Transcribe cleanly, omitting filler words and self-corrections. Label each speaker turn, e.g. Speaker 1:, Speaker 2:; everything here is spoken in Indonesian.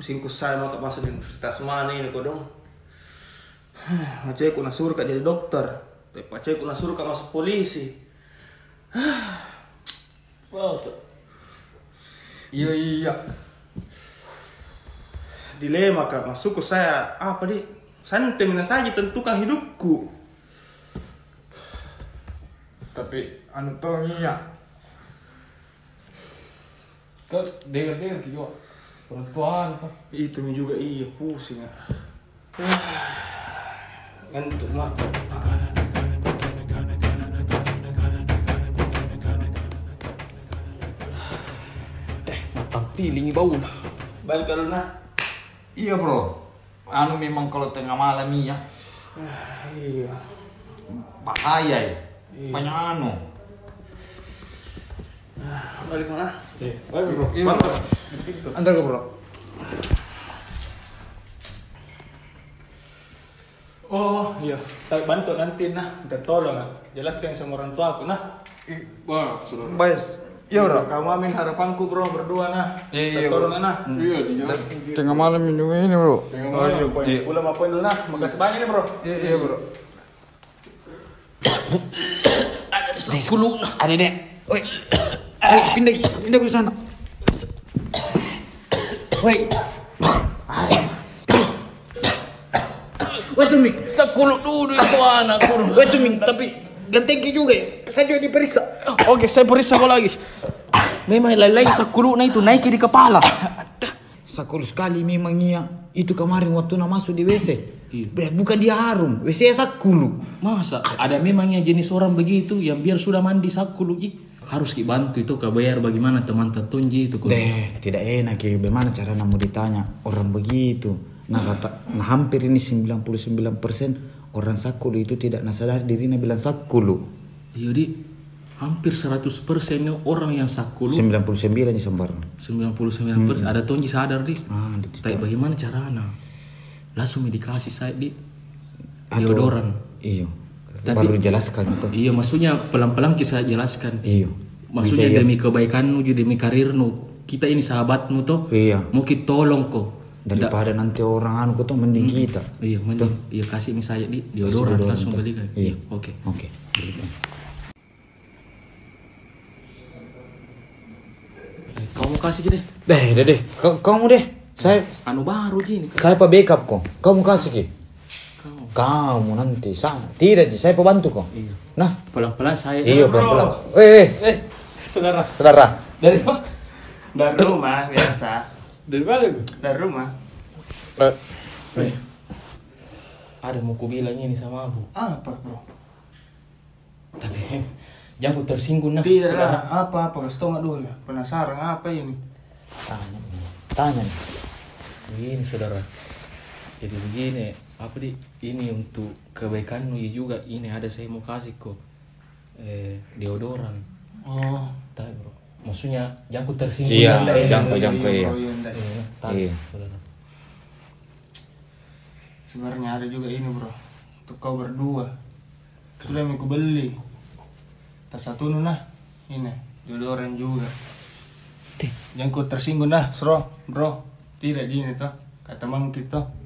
Speaker 1: pusingku saya mau masuk di universitas mana ini kok dong. Macam aku nak suruh kak jadi dokter, tapi macam aku nak suruh kak masuk polisi.
Speaker 2: Iya.
Speaker 1: Dilema kak, masukku saya apa di santai mina saja tentukan hidupku.
Speaker 2: Tapi anu toh iya.
Speaker 3: Kau dengar juga perempuan apa?
Speaker 1: Itu mi juga iya pusing ya. Ngantuk mata.
Speaker 3: Matang piling bau.
Speaker 1: Balik kalau nah.
Speaker 2: Iya bro. Anu memang kalau tengah malam iya.
Speaker 1: Iya.
Speaker 2: Bahaya ya. Banyak anu.
Speaker 1: Balik mana?
Speaker 3: Balik bro.
Speaker 2: Iya bro. Antar ke bro.
Speaker 1: Oh iya, tak bantu nanti nah, minta tolong nah. Jelaskan sama orang tua aku nah.
Speaker 3: Wah, sudah.
Speaker 2: Baik. Iya bro.
Speaker 1: Kamu amin harapanku bro berdua nah.
Speaker 2: Iya,
Speaker 1: Minta tolong nah.
Speaker 3: Iya, di jalan.
Speaker 2: Tengah malam minum ini bro.
Speaker 1: Oh iya, poin. Pulang mau poin dulu nah. Makasih banyak nih bro.
Speaker 2: Iya bro.
Speaker 3: Ada 10 nah.
Speaker 2: Ada dek. Woi. Pindah ke sana. Woi. Woi Tuming.
Speaker 3: 10 dulu itu anakku.
Speaker 2: Woi Tuming, tapi gantengki juga. Saya juga diperiksa.
Speaker 3: Oke, saya periksa kau lagi. Memang lain-lain 10 nah itu naik di kepala.
Speaker 2: 10 sekali memang iya. Itu kemarin waktu nak masuk di WC.
Speaker 3: Iya.
Speaker 2: Bukan dia harum, WC 10.
Speaker 3: Masa ada memangnya jenis orang begitu yang biar sudah mandi 10 harus dibantu itu kebayar bagaimana teman tetunji itu.
Speaker 2: Deh, tidak enak ya. Bagaimana cara mau ditanya orang begitu? Nah, hampir ini 99% orang sakulu itu tidak sadar dirinya bilang sakulu.
Speaker 3: Jadi hampir 100% orang yang sakulu
Speaker 2: 99 ya sembarang.
Speaker 3: 99% ada tonji sadar di. Tapi
Speaker 2: Tapi
Speaker 3: bagaimana caranya? Langsung dikasih saya di deodoran.
Speaker 2: Iya.
Speaker 3: Tapi-
Speaker 2: Baru jelaskan itu.
Speaker 3: Iya, maksudnya pelan-pelan kita jelaskan.
Speaker 2: Iya.
Speaker 3: Maksudnya
Speaker 2: Bisa,
Speaker 3: demi kebaikanmu, demi karirmu. Kita ini sahabatmu toh.
Speaker 2: Iya.
Speaker 3: Mau kita tolong kok.
Speaker 2: Daripada nanti orang anu tuh mending kita.
Speaker 3: Iya, mending. Iya, kasih misalnya di deodoran
Speaker 2: deodoran,
Speaker 3: langsung
Speaker 2: toh.
Speaker 3: belikan.
Speaker 2: Iya.
Speaker 3: Oke.
Speaker 2: Oke.
Speaker 3: Kau mau kasih deh.
Speaker 2: Deh. Kamu deh. Saya
Speaker 3: Anu baru Ji ini.
Speaker 2: pak backup kok. Kamu kasih ki.
Speaker 3: Kau.
Speaker 2: Kamu nanti tidak Ji, saya pembantu kok.
Speaker 3: Iya.
Speaker 2: Nah,
Speaker 3: Pelan-pelan saya.
Speaker 2: iya pelan-pelan.
Speaker 1: Saudara.
Speaker 2: Saudara.
Speaker 3: Dari mana?
Speaker 1: Dari rumah biasa.
Speaker 3: Dari mana?
Speaker 1: Dari rumah.
Speaker 3: Ada mau ku bilang ini sama aku.
Speaker 1: Apa bro?
Speaker 3: Tapi jangan ku tersinggung nah.
Speaker 1: Tidak
Speaker 3: saudara.
Speaker 1: lah. Apa? Kasih tau nggak dulu ya. Penasaran apa ini?
Speaker 2: Tanya.
Speaker 3: Begini saudara. Jadi begini, apa di ini untuk kebaikanmu juga ini ada saya mau kasih kok deodoran.
Speaker 1: Oh.
Speaker 3: Tahu bro. Maksudnya jangan ku tersinggung.
Speaker 2: Iya,
Speaker 3: Ndak,
Speaker 2: jangan
Speaker 1: Iya,
Speaker 2: ku iya.
Speaker 1: bro, iya, ndak.
Speaker 3: Tahu,
Speaker 2: Iya.
Speaker 3: saudara.
Speaker 1: Sebenarnya ada juga ini bro. Untuk kau berdua. Sudah mau ku beli. Tas satu nah. Ini. Deodoran juga. Jangan ku tersinggung nah, bro. Tidak gini toh. Kata mang kita.